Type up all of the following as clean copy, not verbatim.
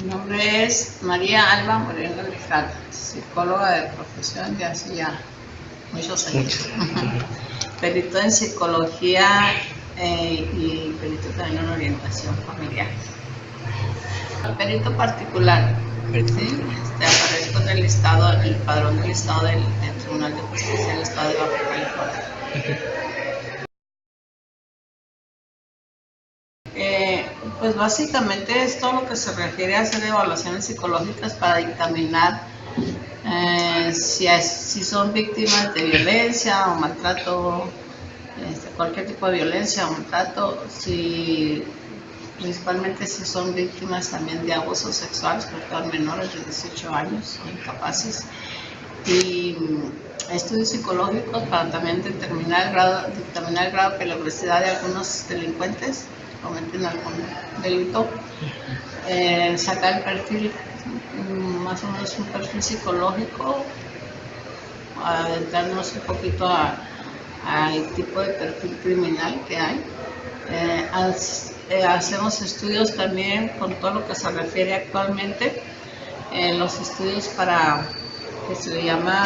Mi nombre es María Alba Moreno Grijalva, psicóloga de profesión de hace ya muchos años. Perito en psicología y perito también en orientación familiar. Perito particular, ¿sí? Aparezco en el listado, el padrón del listado del Tribunal de Justicia del Estado de Baja California. Pues básicamente es todo lo que se refiere a hacer evaluaciones psicológicas para dictaminar si son víctimas de violencia o maltrato, cualquier tipo de violencia o maltrato, principalmente si son víctimas también de abuso sexual, sobre todo menores de 18 años, incapaces, y estudios psicológicos para también dictaminar el grado de peligrosidad de algunos delincuentes cometen algún delito, sacar el perfil, más o menos un perfil psicológico, adentrarnos un poquito al tipo de perfil criminal que hay. Hacemos estudios también con todo lo que se refiere actualmente, los estudios para que se le llama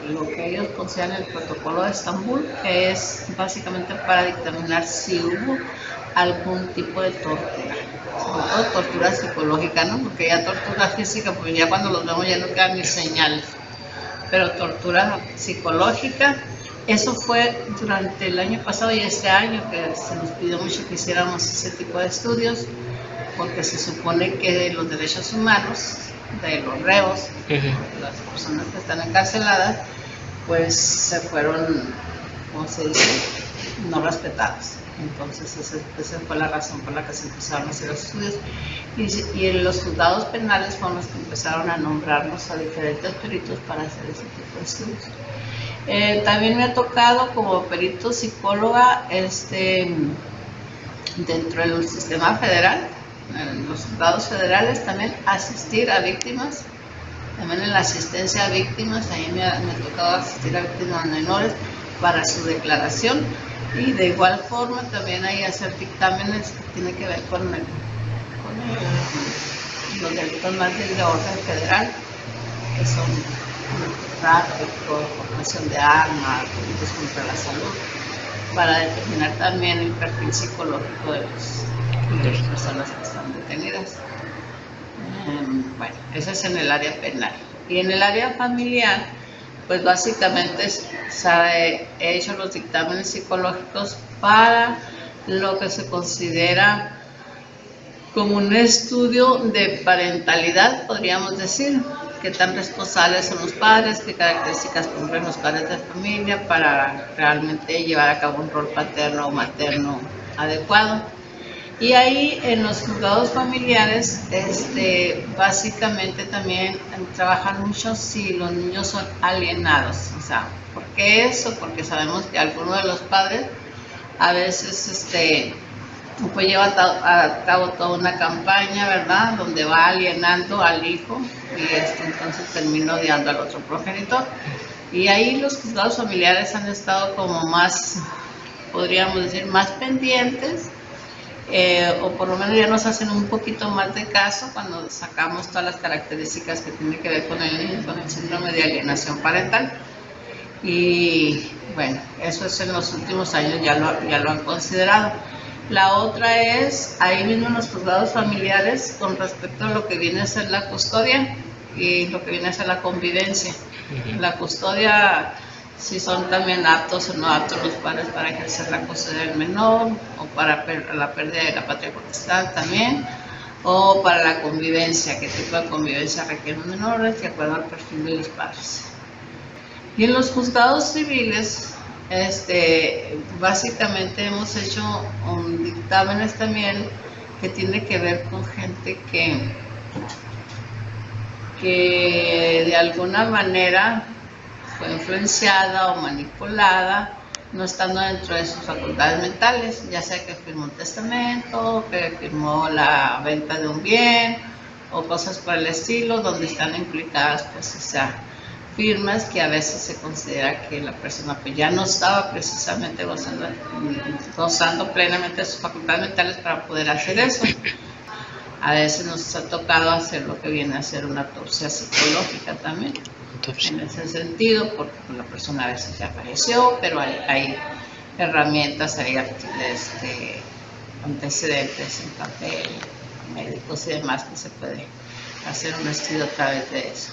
lo que ellos consideran el protocolo de Estambul, que es básicamente para dictaminar si hubo algún tipo de tortura, sobre todo tortura psicológica, ¿no? Porque ya tortura física, pues ya cuando los vemos ya no quedan ni señales, pero tortura psicológica, eso fue durante el año pasado y este año que se nos pidió mucho que hiciéramos ese tipo de estudios, porque se supone que los derechos humanos de los reos, las personas que están encarceladas, pues se fueron, ¿cómo se dice?, no respetadas. Entonces esa fue la razón por la que se empezaron a hacer los estudios, y en los juzgados penales fueron los que empezaron a nombrarnos a diferentes peritos para hacer ese tipo de estudios. También me ha tocado como perito psicóloga dentro del sistema federal, en los juzgados federales, también asistir a víctimas, también en la asistencia a víctimas. Ahí me ha tocado asistir a víctimas menores para su declaración, y de igual forma también hay hacer dictámenes que tienen que ver con los delitos más de orden federal, que son tráfico, portación de armas, delitos contra la salud, para determinar también el perfil psicológico de las personas que están detenidas. Bueno, eso es en el área penal. Y en el área familiar, pues básicamente he hecho los dictámenes psicológicos para lo que se considera como un estudio de parentalidad, podríamos decir, qué tan responsables son los padres, qué características cumplen los padres de familia para realmente llevar a cabo un rol paterno o materno adecuado. Y ahí en los juzgados familiares, básicamente también trabajan mucho si los niños son alienados. O sea, ¿por qué eso? Porque sabemos que alguno de los padres a veces pues lleva a cabo toda una campaña, ¿verdad?, donde va alienando al hijo, y entonces termina odiando al otro progenitor. Y ahí los juzgados familiares han estado como más, podríamos decir, más pendientes, o por lo menos ya nos hacen un poquito más de caso cuando sacamos todas las características que tienen que ver con el niño, con el síndrome de alienación parental. Y bueno, eso es en los últimos años ya lo han considerado. La otra es, ahí mismo en los juzgados familiares, con respecto a lo que viene a ser la custodia y lo que viene a ser la convivencia. La custodia, si son también aptos o no aptos los padres para ejercer la custodia del menor, o para la pérdida de la patria potestad también, o para la convivencia, qué tipo de convivencia requieren los menores, de acuerdo al perfil de los padres. Y en los juzgados civiles, básicamente hemos hecho dictámenes también que tiene que ver con gente que de alguna manera fue influenciada o manipulada, no estando dentro de sus facultades mentales, ya sea que firmó un testamento, que firmó la venta de un bien o cosas por el estilo, donde están implicadas, pues, o sea, firmas que a veces se considera que la persona pues ya no estaba precisamente gozando plenamente de sus facultades mentales para poder hacer eso. A veces nos ha tocado hacer lo que viene a ser una autopsia psicológica también, en ese sentido, porque la persona a veces ya falleció, pero hay herramientas, hay antecedentes en papel, médicos y demás, que se puede hacer un estudio a través de eso.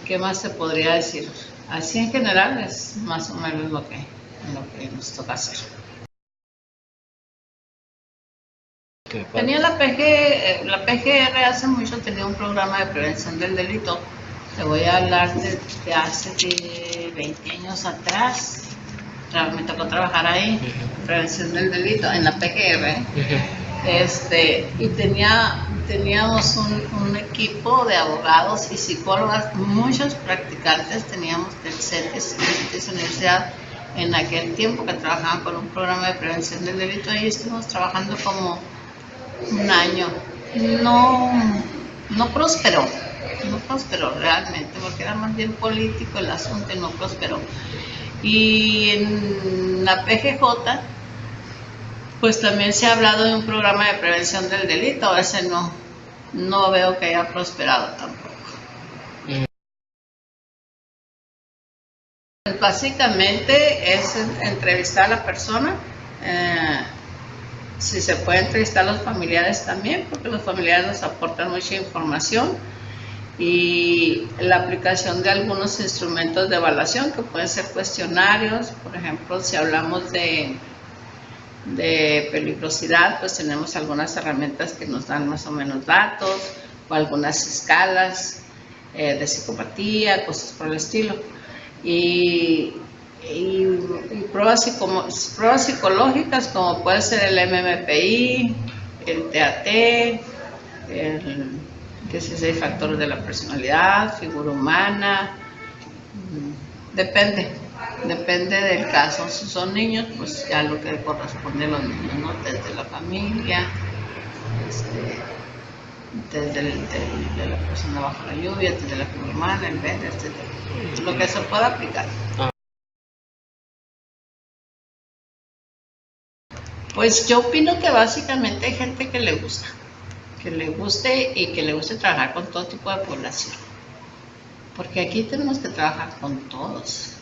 ¿Qué más se podría decir? Así en general es más o menos lo que nos toca hacer. Tenía la PGR hace mucho, tenía un programa de prevención del delito. Te voy a hablar de hace 20 años atrás. Me tocó trabajar ahí, prevención del delito, en la PGR. Y teníamos un equipo de abogados y psicólogas, muchos practicantes, teníamos del CETIS, Universidad, en aquel tiempo que trabajaban con un programa de prevención del delito. Ahí estuvimos trabajando como un año. No prosperó realmente, porque era más bien político el asunto y no prosperó. Y en la PGJ, pues también se ha hablado de un programa de prevención del delito. A veces no veo que haya prosperado tampoco. Pues básicamente es entrevistar a la persona. Si se puede entrevistar a los familiares también, porque los familiares nos aportan mucha información, y la aplicación de algunos instrumentos de evaluación que pueden ser cuestionarios. Por ejemplo, si hablamos de peligrosidad, pues tenemos algunas herramientas que nos dan más o menos datos, o algunas escalas de psicopatía, cosas por el estilo. Y pruebas psicológicas, como puede ser el MMPI, el TAT, el 16 factores de la personalidad, figura humana. Depende del caso. Si son niños, pues ya lo que corresponde a los niños, ¿no? Desde la familia, desde de la persona bajo la lluvia, desde la figura humana, el ver, etc. Lo que se pueda aplicar. Pues yo opino que básicamente hay gente que le guste y que le guste trabajar con todo tipo de población, porque aquí tenemos que trabajar con todos,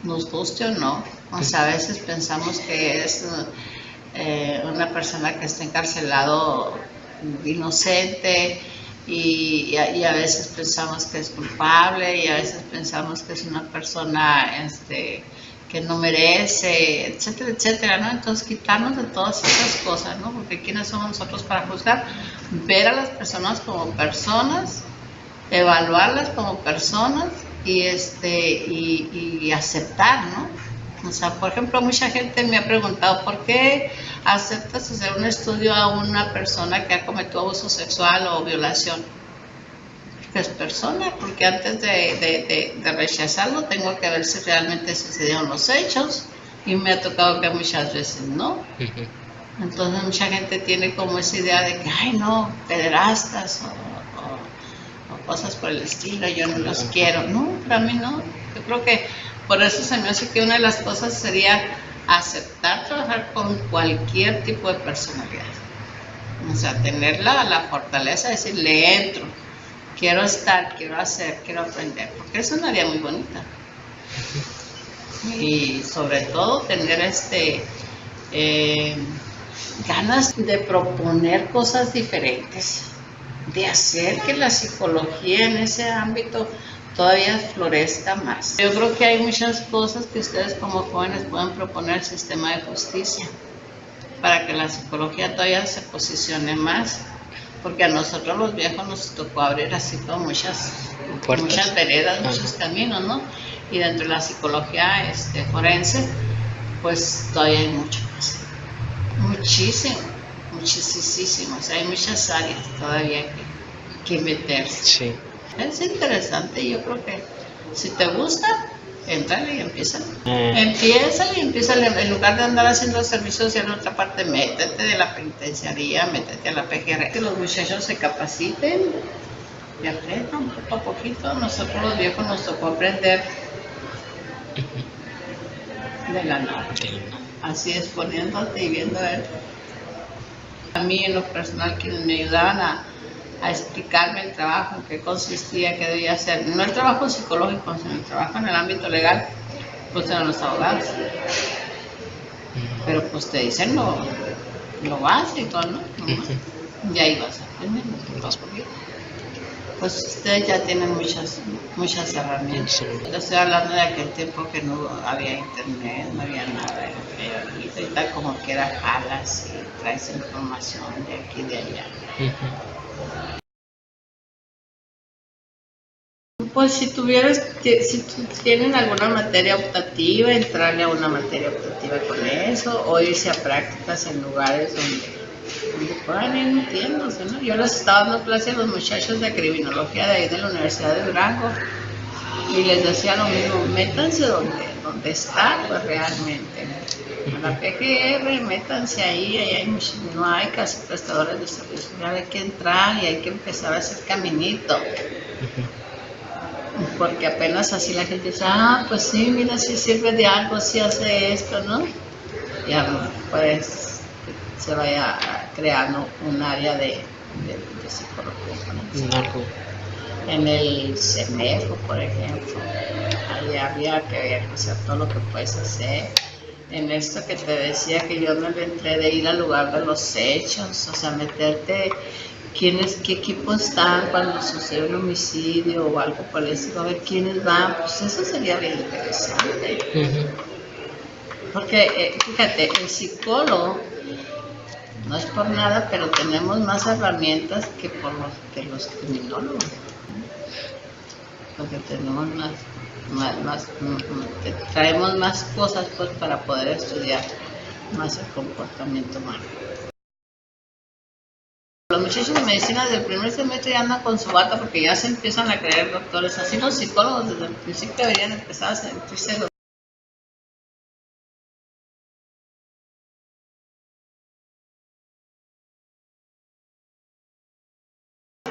nos guste o no. O sea, a veces pensamos que es una persona que está encarcelado inocente, y a veces pensamos que es culpable, y a veces pensamos que es una persona que no merece, etcétera, etcétera, ¿no? Entonces, quitarnos de todas esas cosas, ¿no? Porque ¿quiénes somos nosotros para juzgar? Ver a las personas como personas, evaluarlas como personas y aceptar, ¿no? O sea, por ejemplo, mucha gente me ha preguntado, ¿por qué aceptas hacer un estudio a una persona que ha cometido abuso sexual o violación? Porque es persona, porque antes de rechazarlo tengo que ver si realmente sucedieron los hechos, y me ha tocado que muchas veces no. Entonces mucha gente tiene como esa idea de que, ay no, pederastas o cosas por el estilo, yo no los quiero. No, para mí no. Yo creo que por eso se me hace que una de las cosas sería aceptar trabajar con cualquier tipo de personalidad. O sea, tener la fortaleza de decir, le entro, quiero estar, quiero hacer, quiero aprender, porque es una área muy bonita. Y sobre todo tener ganas de proponer cosas diferentes, de hacer que la psicología en ese ámbito todavía florezca más. Yo creo que hay muchas cosas que ustedes como jóvenes pueden proponer al sistema de justicia para que la psicología todavía se posicione más, porque a nosotros los viejos nos tocó abrir así como muchas veredas, muchos caminos, ¿no? Y dentro de la psicología forense, pues todavía hay mucho más, muchísimo, o sea, hay muchas áreas todavía que meterse. Sí. Es interesante, y yo creo que si te gusta, entrale y empieza. En lugar de andar haciendo servicio social en otra parte, métete de la penitenciaría, métete a la PGR, que los muchachos se capaciten y aprendan poco a poquito. Nosotros los viejos nos tocó aprender de la nada, así es, poniéndote y viendo A mí en lo personal quienes me ayudaban a explicarme el trabajo, en qué consistía, qué debía hacer, no el trabajo psicológico, sino el trabajo en el ámbito legal, pues eran los abogados. Pero pues te dicen lo básico, ¿no? Y ahí vas aprendiendo. Pues ustedes ya tienen muchas herramientas. Yo estoy hablando de aquel tiempo que no había internet, no había nada. Y ahorita como quiera jalas y traes información de aquí y de allá. Pues si tienen alguna materia optativa, entrarle a una materia optativa con eso, o irse a prácticas en lugares donde puedan ir metiéndose, ¿no? Yo les estaba dando clase a los muchachos de criminología de ahí de la Universidad de Durango y les decía lo mismo, métanse donde está pues realmente. A la PGR, métanse ahí no hay casi prestadores de servicios, hay que entrar y hay que empezar a hacer caminito. Porque apenas así la gente dice, pues sí, mira, si sirve de algo, si hace esto, ¿no? Ya pues se vaya creando un área de psicología. ¿No? En el CEMEFO, por ejemplo, ahí había que hacer todo lo que puedes hacer. En esto que te decía que yo me entré de ir al lugar de los hechos, o sea, meterte qué equipos están cuando sucede un homicidio o algo por eso, a ver quiénes van, pues eso sería bien interesante. Porque, fíjate, el psicólogo, no es por nada, pero tenemos más herramientas que los criminólogos. Porque tenemos traemos más cosas pues para poder estudiar más el comportamiento humano. Los muchachos de medicina del primer semestre ya andan con su bata porque ya se empiezan a creer doctores. Así los psicólogos desde el principio deberían empezar a sentirse doctores.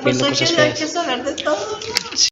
Pues hay que saber de todo.